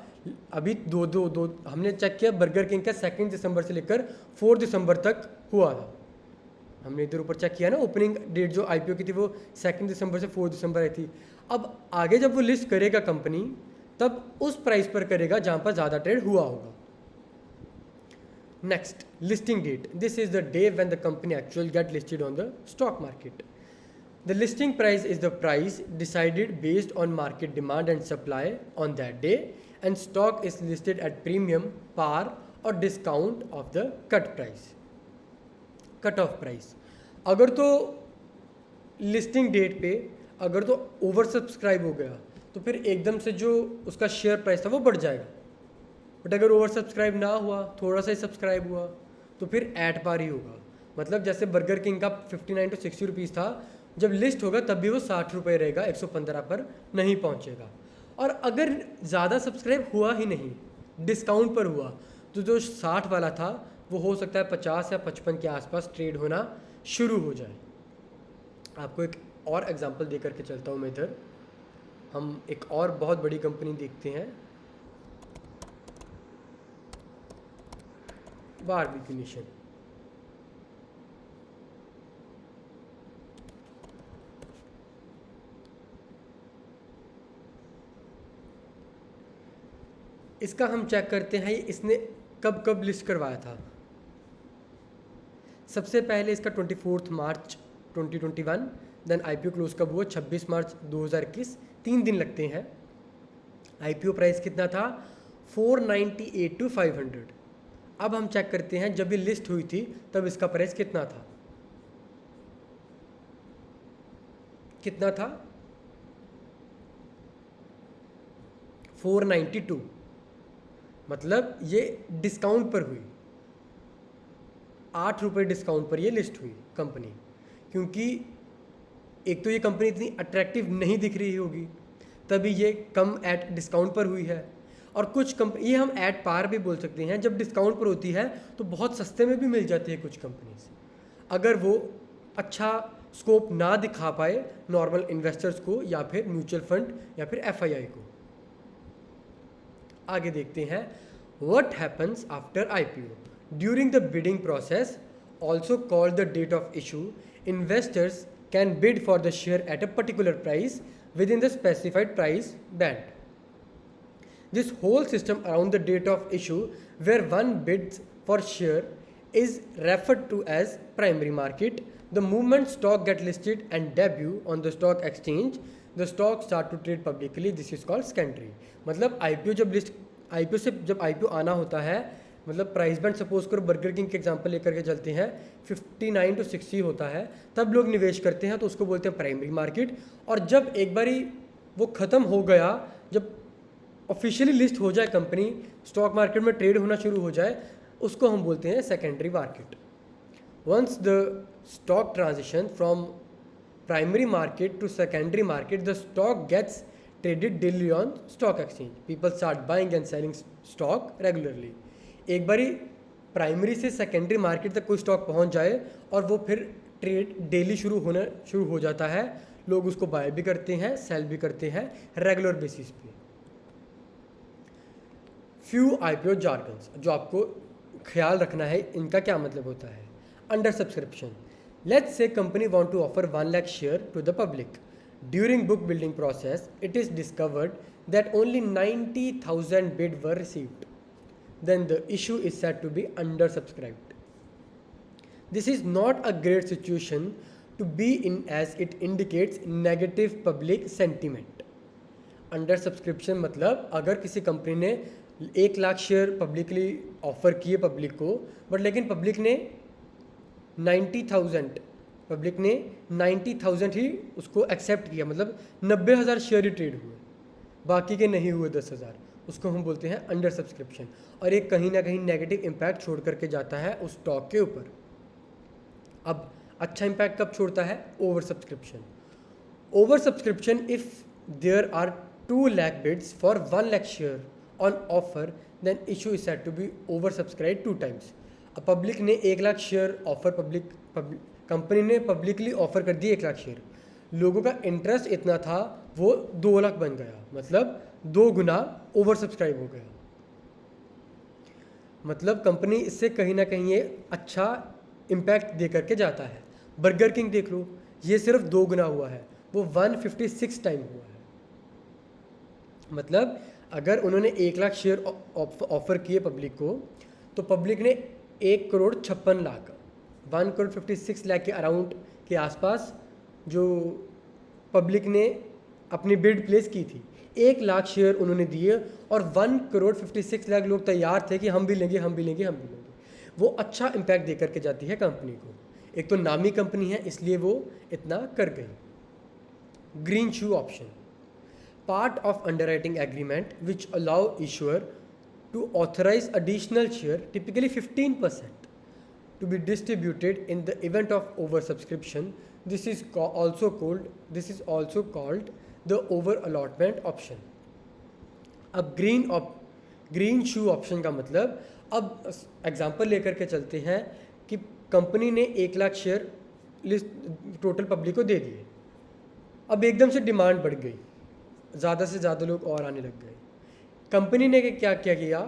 [SPEAKER 1] अभी दो हमने चेक किया बर्गर किंग का 2 दिसंबर से लेकर 4 दिसंबर तक हुआ था। हमने इधर ऊपर चेक किया ना, ओपनिंग डेट जो आईपीओ की थी वो 2 दिसंबर से 4 दिसंबर आई थी। अब आगे जब वो लिस्ट करेगा कंपनी, तब उस प्राइस पर करेगा जहाँ पर ज़्यादा ट्रेड हुआ होगा। Next, listing date. This is the day when the company actually get listed on the stock market. The listing price is the price decided based on market demand and supply on that day, and stock is listed at premium, par or discount of the cut off price. अगर तो listing date पे अगर तो over subscribe हो गया तो फिर एकदम से जो उसका शेयर प्राइस था वो बढ़ जाएगा। बट अगर ओवर सब्सक्राइब ना हुआ, थोड़ा सा ही सब्सक्राइब हुआ, तो फिर एट पार ही होगा। मतलब जैसे बर्गर किंग का 59 to 60 रुपीज़ था, जब लिस्ट होगा तब भी वो 60 रुपये रहेगा, 115 पर नहीं पहुंचेगा। और अगर ज़्यादा सब्सक्राइब हुआ ही नहीं, डिस्काउंट पर हुआ, तो जो 60 वाला था वो हो सकता है 50 या 55 के आसपास ट्रेड होना शुरू हो जाए। आपको एक और एग्जांपल दे करके चलता हूँ मैं इधर। हम एक और बहुत बड़ी कंपनी देखते हैं, बारबेक्यू नेशन। इसका हम चेक करते हैं इसने कब कब लिस्ट करवाया था। सबसे पहले इसका 24 मार्च 2021, देन आईपीओ क्लोज कब हुआ 26 मार्च 2021, 3 दिन लगते हैं। आईपीओ प्राइस कितना था 498 to 500। अब हम चेक करते हैं जब ये लिस्ट हुई थी तब इसका प्राइस कितना था, कितना था 492। मतलब ये डिस्काउंट पर हुई, 8 रुपये डिस्काउंट पर ये लिस्ट हुई कंपनी। क्योंकि एक तो ये कंपनी इतनी अट्रैक्टिव नहीं दिख रही होगी तभी ये कम एट डिस्काउंट पर हुई है। और कुछ कंपनी, ये हम एट पार भी बोल सकते हैं, जब डिस्काउंट पर होती है तो बहुत सस्ते में भी मिल जाती है कुछ कंपनीज, अगर वो अच्छा स्कोप ना दिखा पाए नॉर्मल इन्वेस्टर्स को या फिर म्यूचुअल फंड या फिर एफआईआई को। आगे देखते हैं, what happens after IPO during the bidding process, also called the date of issue, investors can bid for the share at a particular price within the specified price band. This whole system around the date of issue where one bids for share is referred to as primary market. The moment stock get listed and debut on the stock exchange, the stock start to trade publicly. This is called secondary. मतलब IPO जब list, IPO से जब IPO आना होता है, मतलब price band suppose करो burger king के एग्जांपल लेकर के चलते हैं, 59 to 60 होता है, तब लोग निवेश करते हैं तो उसको बोलते हैं प्राइमरी मार्केट। और जब एक बारी वो ख़त्म हो गया, जब ऑफिशियली लिस्ट हो जाए कंपनी, स्टॉक मार्केट में ट्रेड होना शुरू हो जाए, उसको हम बोलते हैं secondary market. Once the stock transition from primary market to secondary market, the stock gets traded daily on stock exchange. People start buying and selling stock regularly. एक बारी प्राइमरी से सेकेंडरी मार्केट तक कोई स्टॉक पहुंच जाए और वो फिर ट्रेड डेली शुरू हो जाता है, लोग उसको बाय भी करते हैं, सेल भी करते हैं रेगुलर बेसिस पे। फ्यू आईपीओ जार्गन्स जो आपको ख्याल रखना है, इनका क्या मतलब होता है। Under subscription, let's say company want to offer 1 lakh share to the public. During book building process, it is discovered that only 90,000 bid were received. Then the issue is said to be undersubscribed. This is not a great situation to be in as it indicates negative public sentiment. Undersubscription मतलब अगर किसी company ने 1 lakh share publicly offer किए public को, but लेकिन public ने 90,000 ही उसको accept किया, मतलब 90,000 शेयर ही ट्रेड हुए, बाकी के नहीं हुए 10,000, उसको हम बोलते हैं अंडर सब्सक्रिप्शन। और ये कहीं ना कहीं नेगेटिव इम्पैक्ट छोड़ करके जाता है उस स्टॉक के ऊपर। अब अच्छा इम्पैक्ट कब छोड़ता है, over subscription. Over subscription, if there are 2 lakh bids for 1 lakh share on offer, then issue is said to be over subscribe 2 times। अब पब्लिक ने 1 लाख शेयर ऑफर, कंपनी ने पब्लिकली ऑफर कर दी 1 लाख शेयर, लोगों का इंटरेस्ट इतना था वो 2 लाख बन गया, मतलब 2 गुना ओवर सब्सक्राइब हो गया। मतलब कंपनी इससे कहीं ना कहीं ये अच्छा इम्पैक्ट दे करके जाता है। बर्गर किंग देख लो, ये सिर्फ 2 गुना हुआ है, वो 156 टाइम हुआ है। मतलब अगर उन्होंने 1 लाख शेयर ऑफर किए पब्लिक को, तो पब्लिक ने 1,56,00,000 1,56,00,000 के अराउंड के आसपास जो पब्लिक ने अपनी बिड प्लेस की थी, 1 लाख शेयर उन्होंने दिए और 1,56,00,000 लोग तैयार थे कि हम भी लेंगे, हम भी लेंगे, हम भी लेंगे। वो अच्छा इम्पैक्ट दे करके जाती है कंपनी को। एक तो नामी कंपनी है इसलिए वो इतना कर गई। Green shoe option, part of underwriting agreement which allow issuer to authorize additional share, typically 15%, to be distributed in the event of oversubscription. This is also called the over allotment option. अब green शू option का मतलब, अब example लेकर के चलते हैं कि company ने 1 lakh share list total public को दे दिए। अब एकदम से डिमांड बढ़ गई, ज़्यादा से ज़्यादा लोग और आने लग गए। कंपनी ने क्या किया,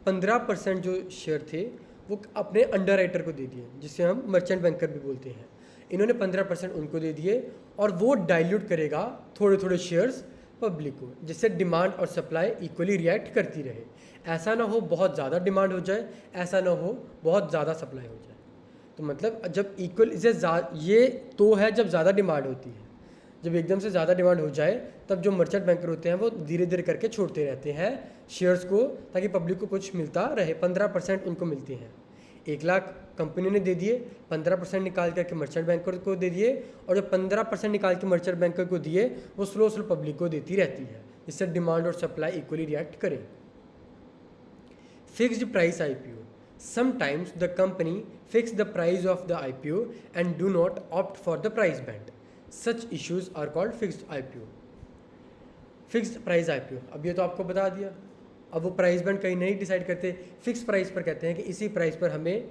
[SPEAKER 1] 15% जो शेयर थे वो अपने अंडर राइटर को दे दिए, जिसे हम मर्चेंट बैंकर भी बोलते हैं। इन्होंने 15% उनको दे दिए और वो डाइल्यूट करेगा थोड़े थोड़े शेयर्स पब्लिक को, जिससे डिमांड और सप्लाई इक्वली रिएक्ट करती रहे। ऐसा ना हो बहुत ज़्यादा डिमांड हो जाए, ऐसा ना हो बहुत ज़्यादा सप्लाई हो जाए। तो मतलब जब इक्वल ये तो है जब ज़्यादा डिमांड होती है, जब एकदम से ज़्यादा डिमांड हो जाए तब जो मर्चेंट बैंकर होते हैं वो धीरे धीरे करके छोड़ते रहते हैं शेयर्स को, ताकि पब्लिक को कुछ मिलता रहे। 15% उनको मिलते हैं। 1 लाख कंपनी ने दे दिए, 15% निकाल करके मर्चेंट बैंकर को दे दिए, और जो 15% निकाल के मर्चेंट बैंकर को दिए वो स्लो पब्लिक को देती रहती है, इससे डिमांड और सप्लाई इक्वली रिएक्ट करें। Fixed price IPO, sometimes the company fix the price of the IPO and do not opt for the price band. Such issues are called fixed IPO. Fixed price IPO, अब ये तो आपको बता दिया। अब वो price band कहीं नहीं डिसाइड करते, फिक्स प्राइस पर कहते हैं कि इसी प्राइस पर हमें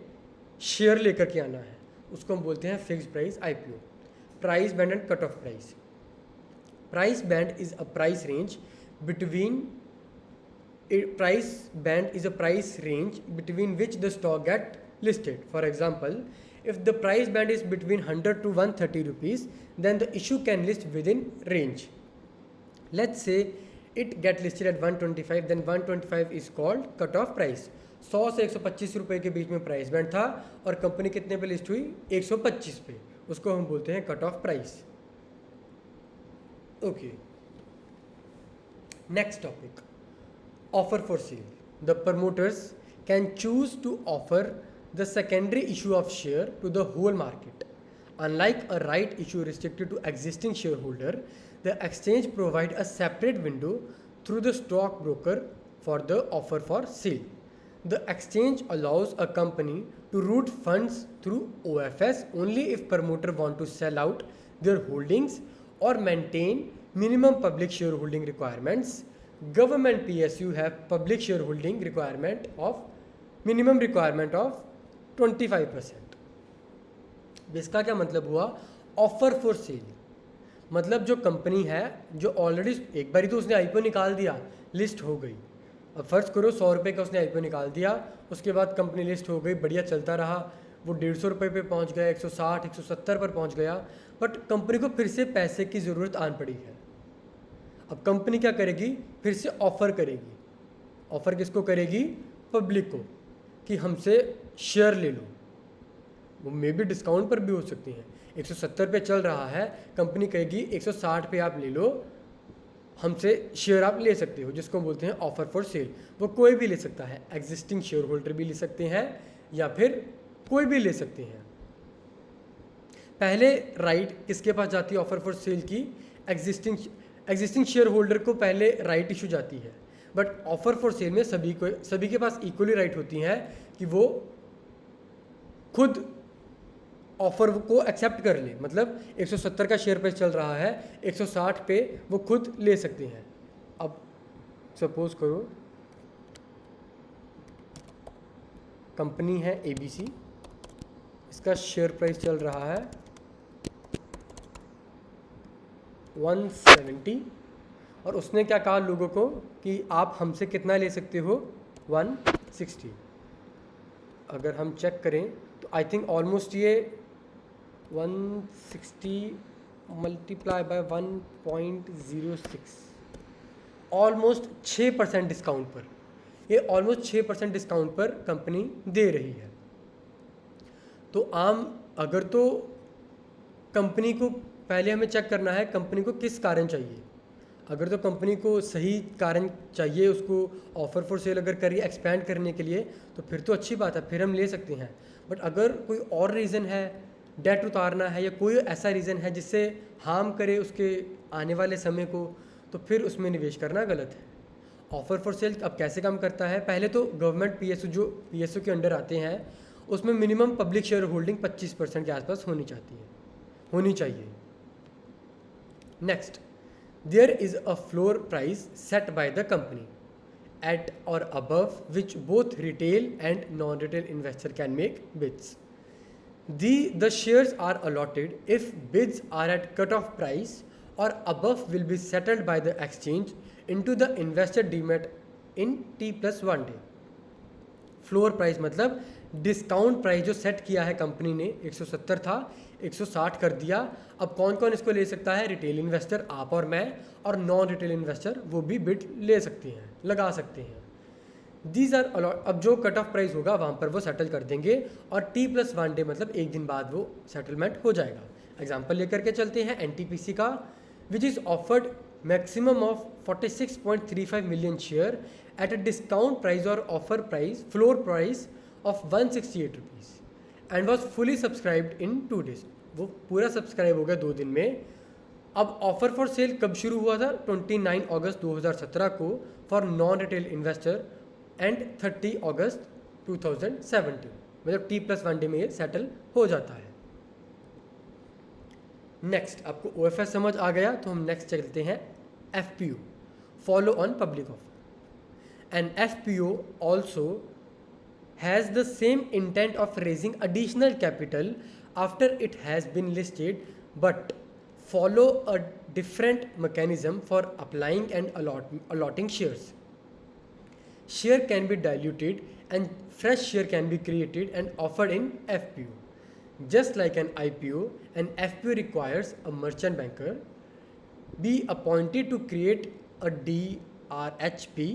[SPEAKER 1] शेयर लेकर के आना है, उसको हम बोलते हैं fixed price IPO। Price band and cut off price. Price band is a price range between which the stock get listed. For example, if the price band is between 100 to 130 rupees, then the issue can list within range. Let's say it get listed at 125, then 125 is called cut off price. 100 से 125 रुपए के बीच में price band था और company कितने पे list हुई, 125 पे, उसको हम बोलते हैं cut off price. Okay, next topic, offer for sale. The promoters can choose to offer the secondary issue of share to the whole market. Unlike a right issue restricted to existing shareholder, the exchange provide a separate window through the stockbroker for the offer for sale. The exchange allows a company to route funds through OFS only if promoter want to sell out their holdings or maintain minimum public shareholding requirements. Government PSU have public shareholding requirement of minimum requirement of 25%. इसका क्या मतलब हुआ, offer for cell मतलब जो company है जो already एक बारी तो उसने IPO निकाल दिया, लिस्ट हो गई। अब फर्ज करो 100 रुपये का उसने IPO निकाल दिया, उसके बाद कंपनी लिस्ट हो गई, बढ़िया चलता रहा, वो 150 रुपये पे पहुंच गया, 160 170 पर पहुंच गया, बट कंपनी को फिर से पैसे की ज़रूरत आन पड़ी है। अब कंपनी क्या करेगी, फिर से ऑफ़र करेगी। ऑफ़र किसको करेगी, पब्लिक को, कि हमसे शेयर ले लो। वो मे बी डिस्काउंट पर भी हो सकती हैं। 170 पे चल रहा है, कंपनी कहेगी 160 पे आप ले लो, हमसे शेयर आप ले सकते हो, जिसको बोलते हैं ऑफ़र फॉर सेल। वो कोई भी ले सकता है, एग्जिस्टिंग शेयर होल्डर भी ले सकते हैं या फिर कोई भी ले सकते हैं। पहले राइट किसके पास जाती है ऑफ़र फॉर सेल की, एग्जिस्टिंग शेयर होल्डर को पहले राइट इशू जाती है, बट ऑफर फॉर सेल में सभी के पास इक्वली राइट होती हैं कि वो खुद ऑफर को एक्सेप्ट कर ले। मतलब 170 का शेयर प्राइस चल रहा है, 160 पे वो खुद ले सकते हैं। अब सपोज करो कंपनी है ABC, इसका शेयर प्राइस चल रहा है 170 और उसने क्या कहा लोगों को कि आप हमसे कितना ले सकते हो 160। अगर हम चेक करें तो आई थिंक ऑलमोस्ट ये 160 मल्टीप्लाई बाय 1.06 ऑलमोस्ट 6% डिस्काउंट पर, ये ऑलमोस्ट 6% डिस्काउंट पर कंपनी दे रही है। तो अगर तो कंपनी को पहले हमें चेक करना है कंपनी को किस कारण चाहिए। अगर तो कंपनी को सही कारण चाहिए, उसको ऑफर फॉर सेल अगर करिए एक्सपैंड करने के लिए, तो फिर तो अच्छी बात है, फिर हम ले सकते हैं। बट अगर कोई और रीज़न है, डेट उतारना है या कोई ऐसा रीज़न है जिससे हार्म करे उसके आने वाले समय को, तो फिर उसमें निवेश करना गलत है। ऑफर फॉर सेल अब कैसे काम करता है? पहले तो गवर्नमेंट पीएसयू जो पीएसयू के अंडर आते हैं उसमें मिनिमम पब्लिक शेयर होल्डिंग 25% के आसपास होनी चाहिए। Next, there is a floor price set by the company at or above which both retail and non retail investor can make bids. The shares are allotted if bids are at cut-off price or above will be settled by the exchange into the investor demat in T+1 day। Floor price मतलब discount price जो set किया है company ने, 170 था 160 कर दिया। अब कौन कौन इसको ले सकता है? रिटेल इन्वेस्टर, आप और मैं, और नॉन रिटेल इन्वेस्टर वो भी बिड ले सकते हैं, लगा सकते हैं। These are allot. अब जो कट ऑफ प्राइस होगा वहाँ पर वो सेटल कर देंगे और T+1 डे मतलब एक दिन बाद वो सेटलमेंट हो जाएगा। एग्जाम्पल लेकर के चलते हैं एनटीपीसी का, which is offered maximum of 46.35 million share at a discount price और offer price floor price of 168 rupees and was fully subscribed in 2 days। वो पूरा सब्सक्राइब हो गया 2 दिन में। अब ऑफर फॉर सेल कब शुरू हुआ था? 29 अगस्त 2017 को for non retail investor and 30 अगस्त 2017, मतलब T+1 डे में ये सेटल हो जाता है। नेक्स्ट, आपको OFS समझ आ गया तो हम नेक्स्ट चलते हैं FPO, follow on public offer. An FPO also has the same intent of raising additional capital after it has been listed but follow a different mechanism for applying and allotting shares। Share can be diluted and fresh share can be created and offered in FPO। Just like an IPO, an FPO requires a merchant banker be appointed to create a DRHP,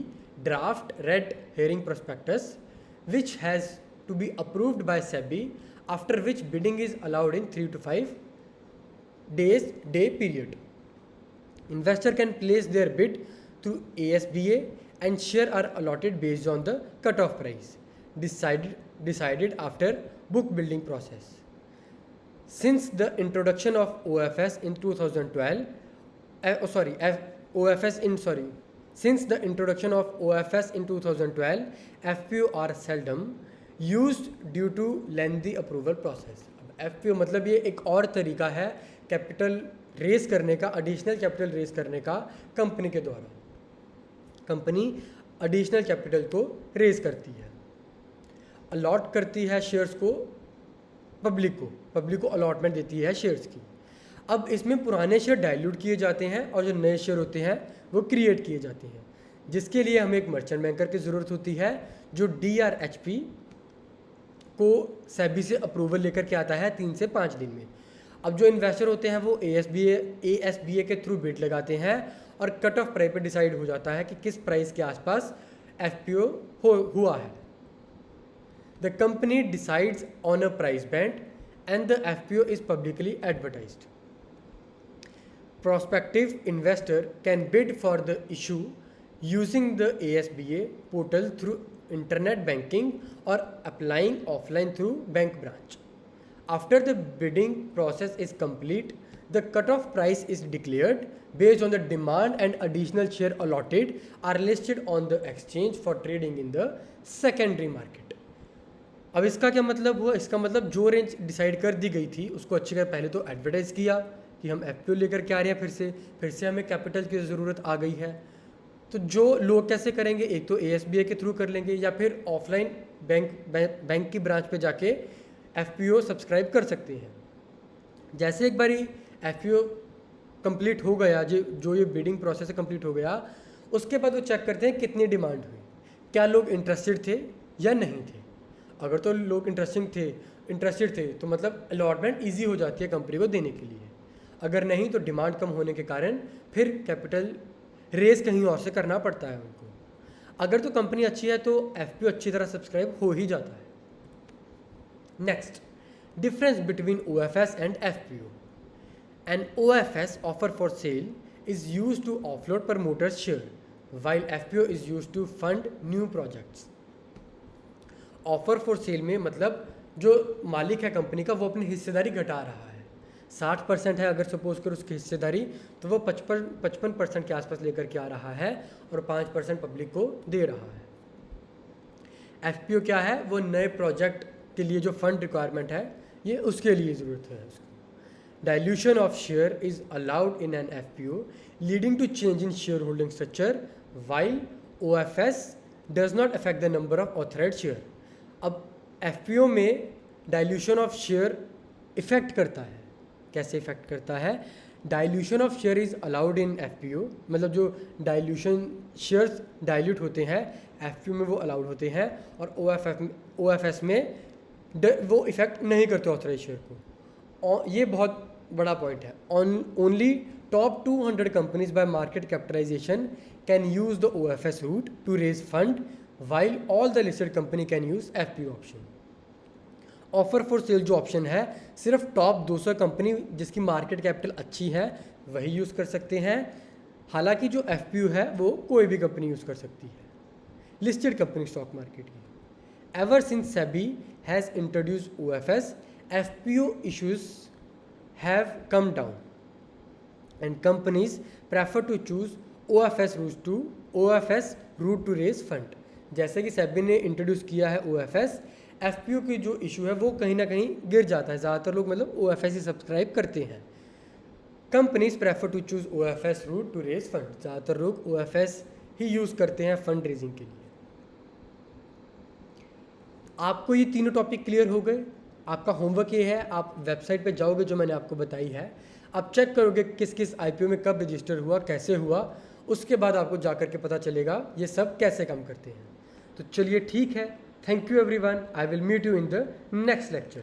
[SPEAKER 1] draft red herring prospectus, which has to be approved by SEBI, after which bidding is allowed in 3 to 5 days day period। Investor can place their bid through ASBA and share are allotted based on the cut-off price decided after book building process। Since the introduction of OFS in 2012, since the introduction of OFS in 2012, FPO are seldom used due to lengthy approval process। FPO मतलब ये एक और तरीका है capital race करने का, additional capital race करने का कंपनी के द्वारा। कंपनी एडिशनल कैपिटल को रेज करती है, अलॉट करती है शेयर्स को पब्लिक को अलॉटमेंट देती है शेयर्स की। अब इसमें पुराने शेयर डाइल्यूट किए जाते हैं और जो नए शेयर होते हैं वो क्रिएट किए जाते हैं, जिसके लिए हमें एक मर्चेंट बैंकर की ज़रूरत होती है जो DRHP को सेबी से अप्रूवल लेकर के आता है 3 से 5 दिन में। अब जो इन्वेस्टर होते हैं वो ASBA के थ्रू बिड लगाते हैं और कट ऑफ प्राइस पे डिसाइड हो जाता है कि किस प्राइस के आसपास FPO हुआ है। The company decides on a price band and the FPO is publicly advertised. Prospective investor can bid for the issue using the ASBA portal through internet banking or applying offline through bank branch। After the bidding process is complete, the cutoff price is declared based on the demand and additional share allotted are listed on the exchange for trading in the secondary market। अब इसका क्या मतलब हुआ? इसका मतलब जो range decide कर दी गई थी उसको अच्छी तरह पहले तो एडवर्टाइज किया कि हम FPO लेकर के आ रहे हैं, फिर से हमें कैपिटल की ज़रूरत आ गई है। तो जो लोग कैसे करेंगे, एक तो ASBA के थ्रू कर लेंगे या फिर ऑफलाइन बैंक की ब्रांच पे जाके FPO सब्सक्राइब कर सकते हैं। जैसे एक बारी FPO कंप्लीट हो गया, जो ये बिडिंग प्रोसेस है कंप्लीट हो गया, उसके बाद वो चेक करते हैं कितनी डिमांड हुई, क्या लोग इंटरेस्टेड थे या नहीं थे। अगर तो लोग इंटरेस्टेड थे तो मतलब अलॉटमेंट ईजी हो जाती है कंपनी को देने के लिए। अगर नहीं तो डिमांड कम होने के कारण फिर कैपिटल रेज कहीं और से करना पड़ता है उनको। अगर तो कंपनी अच्छी है तो एफपीओ अच्छी तरह सब्सक्राइब हो ही जाता है। Next, difference between OFS and FPO. An OFS offer for sale is used to offload promoters' share, while FPO is used to fund new projects. Offer for cell में मतलब जो मालिक है कंपनी का वो अपनी हिस्सेदारी घटा रहा है। 60% है अगर सपोज कर उसकी हिस्सेदारी, तो वो 55% के आसपास लेकर के आ रहा है और 5% पब्लिक को दे रहा है। एफपीओ क्या है, वो नए प्रोजेक्ट के लिए जो फंड रिक्वायरमेंट है ये उसके लिए ज़रूरत है उसको। Dilution of share is allowed in an FPO, leading to change in shareholding structure, while OFS does not affect the number of authorized share. अब FPO में dilution of share इफेक्ट करता है। कैसे इफेक्ट करता है? Dilution of share is allowed in FPO, मतलब जो dilution shares dilute होते हैं FPO में वो allowed होते हैं, और OFS में वो इफेक्ट नहीं करते ऑथराइज शेयर को। ये बहुत बड़ा पॉइंट है। Only top 200 companies by market capitalization can use the OFS route to raise fund, while all the listed company can use FPO option. Offer for sale जो ऑप्शन है सिर्फ टॉप 200 कंपनी जिसकी market capital अच्छी है वही use कर सकते हैं। हालांकि जो एफपीओ है वो कोई भी कंपनी यूज़ कर सकती है, लिस्टेड कंपनी स्टॉक मार्केट की। Ever since SEBI has introduce OFS, FPO issues have come down and companies prefer to choose OFS route to raise fund। जैसे कि सेबी ने इंट्रोड्यूस किया है OFS, एफपीओ की जो इशू है वो कहीं ना कहीं गिर जाता है। ज़्यादातर लोग मतलब OFS ही सब्सक्राइब करते हैं। Companies prefer to choose OFS route to raise fund, ज़्यादातर लोग OFS ही यूज़ करते हैं फंड रेजिंग के लिए। आपको ये तीनों टॉपिक क्लियर हो गए। आपका होमवर्क ये है, आप वेबसाइट पे जाओगे जो मैंने आपको बताई है, आप चेक करोगे किस किस आईपीओ में कब रजिस्टर हुआ, कैसे हुआ, उसके बाद आपको जा कर के पता चलेगा ये सब कैसे काम करते हैं। तो चलिए ठीक है, thank you everyone, I will meet you in the next lecture.